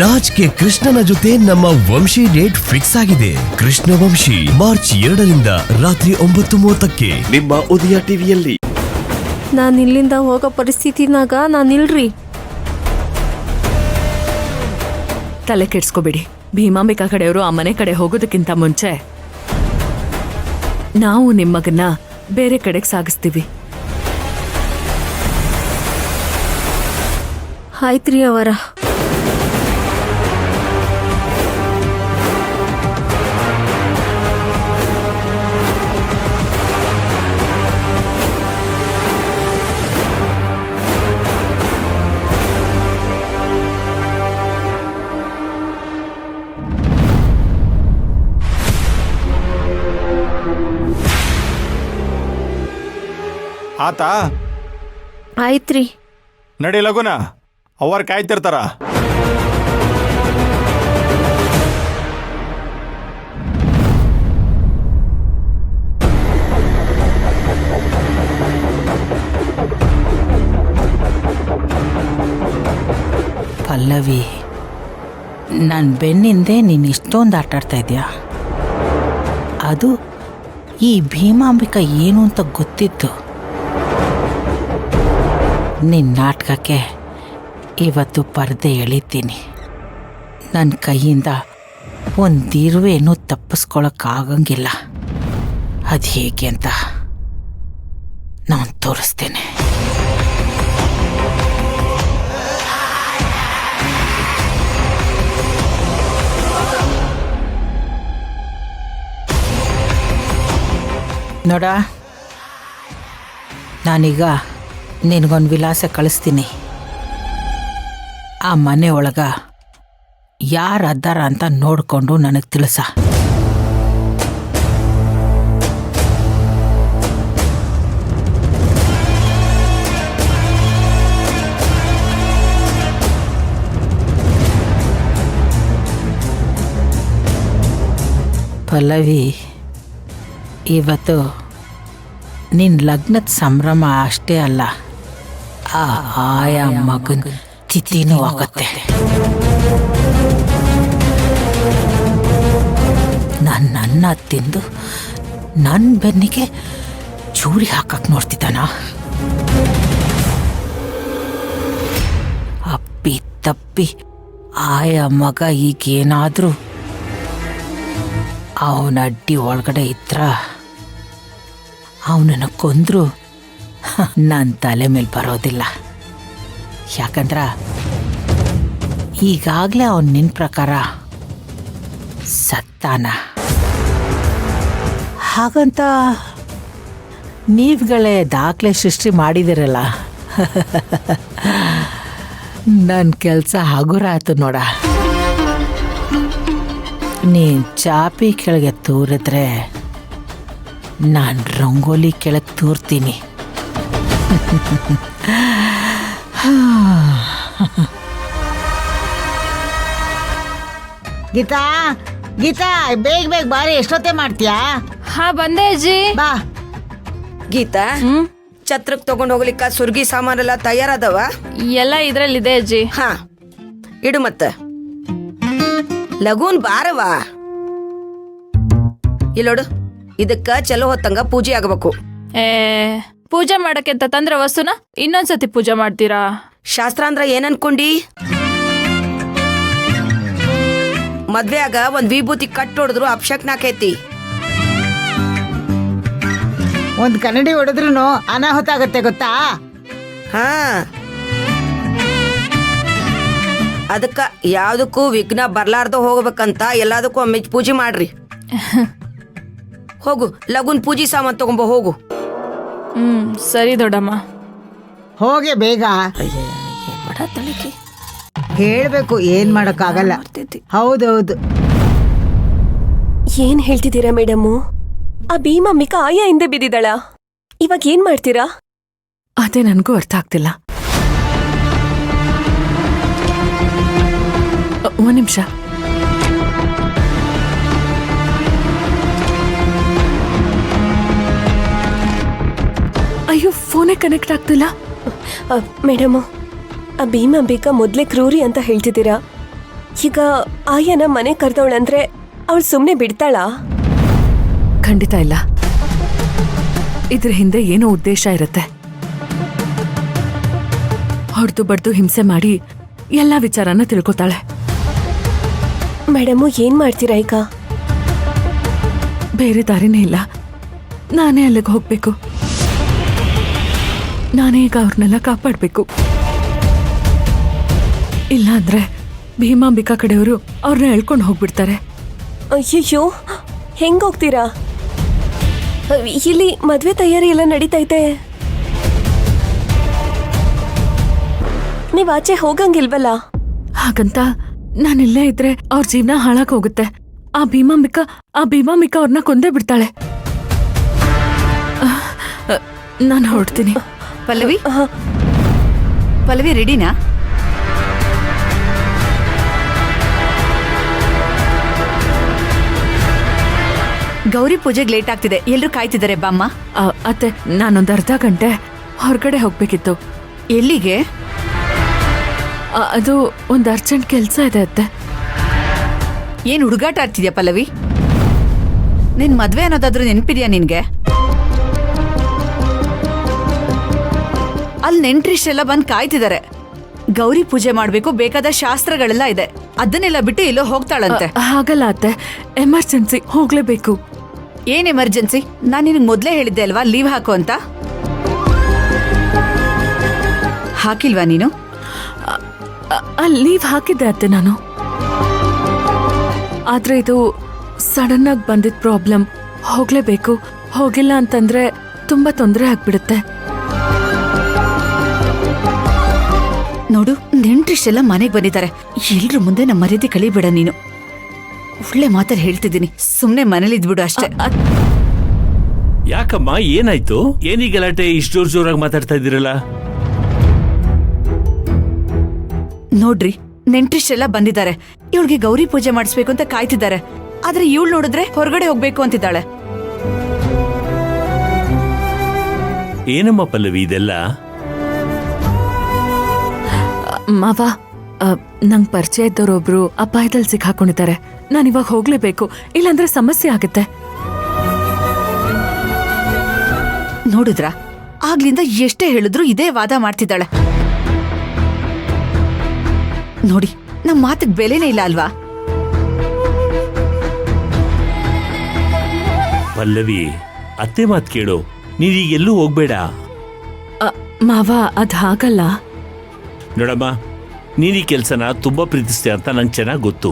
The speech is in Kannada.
ರಾಜ್ಗೆ ಕೃಷ್ಣನ ಜೊತೆ ನಮ್ಮ ವಂಶಿ ಡೇಟ್ ಫಿಕ್ಸ್ ಆಗಿದೆ. ಕೃಷ್ಣ ವಂಶಿ ಮಾರ್ಚ್ 2ರಿಂದ ರಾತ್ರಿ 9:30ಕ್ಕೆ ನಿಮ್ಮ ಉದಯ ಟಿವಿಯಲ್ಲಿ. ನಾನು ಇಲ್ಲಿಂದ ಹೋಗೋ ಪರಿಸ್ಥಿತಿನಾಗ ನಾನಿಲ್ರಿ. ತಲೆ ಕೆಡ್ಸ್ಕೋಬೇಡಿ. ಭೀಮಾಂಬಿಕಾ ಕಡೆಯವರು ಆ ಮನೆ ಕಡೆ ಹೋಗೋದಕ್ಕಿಂತ ಮುಂಚೆ ನಾವು ನಿಮ್ಮ ಮಗನ್ನ ಬೇರೆ ಕಡೆಗೆ ಸಾಗಿಸ್ತೀವಿ. ಆಯ್ತ್ರಿ ಅವರ. ಆತಾ ಆಯ್ತ್ರಿ. ನಡಿ ಲಗುನ, ಅವ್ರ ಕಾಯ್ತಿರ್ತಾರ. ಪಲ್ಲವಿ, ನನ್ನ ಬೆನ್ನಿಂದೆ ನೀನು ಇಷ್ಟೊಂದು ಆಟಾಡ್ತಾ ಇದೆಯಾ? ಅದು ಈ ಭೀಮಾಂಬಿಕಾ ಏನು ಅಂತ ಗೊತ್ತಿತ್ತು. ನಿನ್ನ ನಾಟಕಕ್ಕೆ ಇವತ್ತು ಪರದೆ ಎಳಿತೀನಿ. ನನ್ನ ಕೈಯಿಂದ ಒಂದಿರುವೇನೂ ತಪ್ಪಿಸ್ಕೊಳಕ್ಕಾಗಂಗಿಲ್ಲ. ಅದು ಹೇಗೆ ಅಂತ ನಾನು ತೋರಿಸ್ತೇನೆ. ನೋಡ, ನಾನೀಗ ನಿನಗೊಂದು ವಿಳಾಸ ಕಳಿಸ್ತೀನಿ. ಆ ಮನೆ ಒಳಗ ಯಾರು ಅದ್ದಾರ ಅಂತ ನೋಡಿಕೊಂಡು ನನಗೆ ತಿಳಿಸ. ಪಲ್ಲವಿ, ಇವತ್ತು ನಿನ್ನ ಲಗ್ನದ ಸಂಭ್ರಮ ಅಷ್ಟೇ ಅಲ್ಲ, ಆಯಾ ಮಗನ ತಿಥಿನೂ ಆಗತ್ತೆ. ನನ್ನ ತಿಂದು ನನ್ನ ಬೆನ್ನಿಗೆ ಚೂರಿ ಹಾಕಕ್ಕೆ ನೋಡ್ತಿದ್ದಾನ. ಅಪ್ಪಿ ತಪ್ಪಿ ಆಯಾ ಮಗ ಈಗೇನಾದರೂ ಅವನ ಅಡ್ಡಿ ಒಳಗಡೆ ಇದ್ರ ಅವನನ್ನು ಕೊಂದ್ರು ನನ್ನ ತಲೆ ಮೇಲೆ ಬರೋದಿಲ್ಲ. ಯಾಕಂದ್ರ ಈಗಾಗಲೇ ಅವನು ನಿನ್ನ ಪ್ರಕಾರ ಸತ್ತಾನ. ಹಾಗಂತ ನೀವುಗಳೇ ದಾಖಲೆ ಸೃಷ್ಟಿ ಮಾಡಿದಿರಲ್ಲ, ನನ್ನ ಕೆಲಸ ಹಗುರ ಆಯ್ತು ನೋಡ. ನೀನು ಚಾಪಿ ಕೆಳಗೆ ತೂರಿದ್ರೆ ನಾನು ರಂಗೋಲಿ ಕೆಳಗೆ ತೂರ್ತೀನಿ. ಗೀತಾ, ಗೀತಾ, ಬೇಗ ಬೇಗ ಬಾರಿ. ಎಷ್ಟೊತ್ತೆ ಮಾಡ್ತೀಯಾ? ಹಾ, ಬಂದೆ ಅಜ್ಜಿ. ಬಾ. ಗೀತಾ, ಛತ್ರಕ್ ತಗೊಂಡ್ ಹೋಗ್ಲಿಕ್ಕ ಸುರ್ಗಿ ಸಾಮಾನೆಲ್ಲ ತಯಾರದವ? ಎಲ್ಲ ಇದ್ರಲ್ಲಿದೆ ಅಜ್ಜಿ. ಹಾ, ಇಡು ಮತ್ತ. ಲಗೂನ್ ಬಾರವಾ. ಇಲ್ಲೋಡು, ಇದಕ್ಕ ಚಲೋ ಹೊತ್ತಂಗ ಪೂಜೆ ಆಗಬೇಕು. ಪೂಜೆ ಮಾಡಕ್ಕೆ ಅಂತ ತಂದ್ರ ವಸ್ತುನ ಇನ್ನೊಂದ್ಸತಿ ಪೂಜೆ ಮಾಡ್ತೀರಾ? ಶಾಸ್ತ್ರ ಅಂದ್ರ ಏನ್ ಅನ್ಕೊಂಡಿ? ಮದ್ವೆಯಾಗ ಒಂದ್ ವಿಭೂತಿ ಕಟ್ಟೊಡಿದ್ರು ಅಪಶಕ್ನ ಆಕೈತಿ. ಒಂದ್ ಕನ್ನಡಿ ಹೊಡೆದ್ರು ಅನಾಹುತ ಆಗತ್ತೆ, ಗೊತ್ತಾ? ಹಾ, ಅದಕ್ಕ ಯಾವ್ದಕ್ಕೂ ವಿಘ್ನ ಬರ್ಲಾರ್ದ ಹೋಗ್ಬೇಕಂತ ಎಲ್ಲದಕ್ಕೂ ಒಮ್ಮೆ ಪೂಜೆ ಮಾಡ್ರಿ. ಹೋಗು, ಲಗುನ್ ಪೂಜಿ ಸಾಮಾನ್ ತಗೊಂಬ ಹೋಗು. ಸರಿ ದೊಡ್ಡಮ್ಮ. ಹೋಗೆ ಬೇಗ. ಹೇಳ್ಬೇಕು, ಏನ್ ಮಾಡಕ್ಕಾಗಲ್ಲ. ಹೌದೌದು. ಏನ್ ಹೇಳ್ತಿದ್ದೀರಾ ಮೇಡಮ್ಮು? ಆ ಭೀಮಾಂಬಿಕಾ ಆಯಾ ಹಿಂದೆ ಬಿದ್ದಿದ್ದಾಳ. ಇವಾಗ ಏನ್ ಮಾಡ್ತೀರಾ? ಅದೇ ನನಗೂ ಅರ್ಥ ಆಗ್ತಿಲ್ಲ. ಒಂದ್ ನಿಮಿಷ. ಅಯ್ಯೋ, ಫೋನೇ ಕನೆಕ್ಟ್ ಆಗ್ತಿಲ್ಲ. ಮೇಡಮ್, ಆ ಭೀಮಾಂಬಿಕಾ ಮೊದ್ಲೇ ಕ್ರೂರಿ ಅಂತ ಹೇಳ್ತಿದ್ದೀರಾ. ಈಗ ಆಯನ ಮನೆ ಕರೆದವಳಂದ್ರೆ ಅವಳು ಸುಮ್ಮನೆ ಬಿಡ್ತಾಳಾ? ಖಂಡಿತ ಇಲ್ಲ. ಇದ್ರ ಹಿಂದೆ ಏನೋ ಉದ್ದೇಶ ಇರುತ್ತೆ. ಹೊಡೆದು ಬಡ್ದು ಹಿಂಸೆ ಮಾಡಿ ಎಲ್ಲಾ ವಿಚಾರನ ತಿಳ್ಕೊತಾಳೆ. ಮೇಡಮು ಏನ್ ಮಾಡ್ತೀರಾ ಈಗ? ಬೇರೆ ದಾರಿನೇ ಇಲ್ಲ. ನಾನೇ ಅಲ್ಲಿಗೆ ಹೋಗ್ಬೇಕು. ನಾನೇ ಈಗ ಅವ್ರನ್ನೆಲ್ಲ ಕಾಪಾಡ್ಬೇಕು. ಇಲ್ಲ ಅಂದ್ರೆ ಭೀಮಾಂಬಿಕಾ ಕಡೆಯವರು ಅವ್ರನ್ನ ಎಳ್ಕೊಂಡು ಹೋಗ್ಬಿಡ್ತಾರೆ. ಅಯ್ಯಯ್ಯೋ, ಹೆಂಗ್ ಹೋಗ್ತೀರಾ? ಇಲ್ಲಿ ಮದ್ವೆ ತಯಾರಿ ಎಲ್ಲ ನಡೀತೈತೆ. ನೀವ್ ಆಚೆ ಹೋಗಂಗಿಲ್ವಲ್ಲ? ಹಾಗಂತ ನಾನಿಲ್ಲೇ ಇದ್ರೆ ಅವ್ರ ಜೀವನ ಹಾಳಾಗ್ ಹೋಗುತ್ತೆ. ಆ ಭೀಮಾಂಬಿಕಾ ಅವ್ರನ್ನ ಕೊಂದೇ ಬಿಡ್ತಾಳೆ. ನಾನು ಹೊರಡ್ತೀನಿ. ಪಲ್ಲವಿ ರೆಡಿನಾ? ಗೌರಿ ಪೂಜೆಗೆ ಲೇಟ್ ಆಗ್ತಿದೆ, ಎಲ್ರು ಕಾಯ್ತಿದ್ದಾರೆ, ಬಾಮ್ಮ. ಅತ್ತೆ, ನಾನೊಂದು ಅರ್ಧ ಗಂಟೆ ಹೊರಗಡೆ ಹೋಗ್ಬೇಕಿತ್ತು. ಎಲ್ಲಿಗೆ? ಅದು ಒಂದು ಅರ್ಜೆಂಟ್ ಕೆಲಸ ಇದೆ ಅತ್ತೆ. ಏನ್ ಹುಡುಗಾಟ ಆಡ್ತಿದ್ಯಾ ಪಲ್ಲವಿ? ನಿನ್ ಮದ್ವೆ ಅನ್ನೋದಾದ್ರೂ ನೆನ್ಪಿದ್ಯಾ ನಿನ್ಗೆ? ಅಲ್ಲಿ ನೆಂಟ್ರಿಷ್ಟೆಲ್ಲ ಬಂದ್ ಕಾಯ್ತಿದ್ದಾರೆ. ಗೌರಿ ಪೂಜೆ ಮಾಡ್ಬೇಕು, ಬೇಕಾದ ಶಾಸ್ತ್ರಗಳೆಲ್ಲ ಇದೆ, ಅದನ್ನೆಲ್ಲ ಬಿಟ್ಟು ಎಲ್ಲೋ ಹೋಗ್ತಾಳಂತೆ. ಹಾಗಲ್ಲ ಅತ್ತೆ, ಎಮರ್ಜೆನ್ಸಿ, ಹೋಗ್ಲೇಬೇಕು. ಏನ್ ಎಮರ್ಜೆನ್ಸಿ? ನಾನ್ ನಿನಗ್ ಮೊದ್ಲೇ ಹೇಳಿದ್ದೆ ಅಲ್ವಾ ಲೀವ್ ಹಾಕು ಅಂತ. ಹಾಕಿಲ್ವಾ ನೀನು? ಲೀವ್ ಹಾಕಿದ್ದೆ ಅತ್ತೆ ನಾನು. ಆದ್ರೆ ಇದು ಸಡನ್ ಆಗಿ ಬಂದಿದ್ ಪ್ರಾಬ್ಲಮ್. ಹೋಗ್ಲೇಬೇಕು. ಹೋಗಿಲ್ಲ ಅಂತಂದ್ರೆ ತುಂಬಾ ತೊಂದರೆ ಆಗ್ಬಿಡುತ್ತೆ. ನೋಡು, ನೆಂಟ್ರಿಷ್ಟೆಲ್ಲ ಮನೆಗ್ ಬಂದಿದ್ದಾರೆ. ಎಲ್ರ ಮುಂದೆ ನಮ್ಮ ಮರ್ಯಾದೆ ಕಳಿಬೇಡ ನೀನು. ಒಳ್ಳೆ ಮಾತಲ್ಲಿ ಹೇಳ್ತಿದ್ದೀನಿ, ಸುಮ್ನೆ ಮನೇಲಿ ಇದ್ಬಿಡು ಅಷ್ಟೇ. ಯಾಕಮ್ಮ, ಏನಾಯ್ತು? ಏನೀ ಗಲಾಟೆ? ಇಷ್ಟು ಜೋರಾಗಿ ಮಾತಾಡ್ತಾ ಇದ್ದೀರಲ್ಲ? ನೋಡ್ರಿ, ನೆಂಟ್ರಿಷ್ಟೆಲ್ಲ ಬಂದಿದ್ದಾರೆ. ಇವಳಿಗೆ ಗೌರಿ ಪೂಜೆ ಮಾಡಿಸ್ಬೇಕು ಅಂತ ಕಾಯ್ತಿದ್ದಾರೆ. ಆದ್ರೆ ಇವಳು ನೋಡಿದ್ರೆ ಹೊರಗಡೆ ಹೋಗ್ಬೇಕು ಅಂತಿದ್ದಾಳೆ. ಏನಮ್ಮ ಪಲ್ಲವಿ ಇದೆಲ್ಲ? ಮಾವ, ನಂಗ್ ಪರಿಚಯ ಇದ್ದವರೊಬ್ರು ಅಪಾಯದಲ್ಲಿ ಸಿಕ್ಕಾಕೊಂಡಿದ್ದಾರೆ. ನಾನಿವಾಗ ಹೋಗ್ಲೇಬೇಕು, ಇಲ್ಲಾಂದ್ರೆ ಸಮಸ್ಯೆ ಆಗುತ್ತೆ. ನೋಡಿದ್ರ, ಆಗ್ಲಿಂದ ಎಷ್ಟೇ ಹೇಳಿದ್ರು ಇದೇ ವಾದ ಮಾಡ್ತಿದ್ದಾಳೆ. ನೋಡಿ, ನಮ್ ಮಾತಿಗೆ ಬೆಲೆನೇ ಇಲ್ಲ ಅಲ್ವಾ? ಪಲ್ಲವಿ, ಅತ್ತೆ ಮಾತ್ ಕೇಳು. ನೀನೀಗ ಎಲ್ಲೂ ಹೋಗ್ಬೇಡ. ಮಾವ, ಅದ್ ಹಾಗಲ್ಲ. ನೋಡಮ್ಮ, ನೀನ್ ಈ ಕೆಲ್ಸನ ತುಂಬಾ ಪ್ರೀತಿಸ್ತೀಯ ಅಂತ ನಂಗೆ ಚೆನ್ನಾಗಿ ಗೊತ್ತು.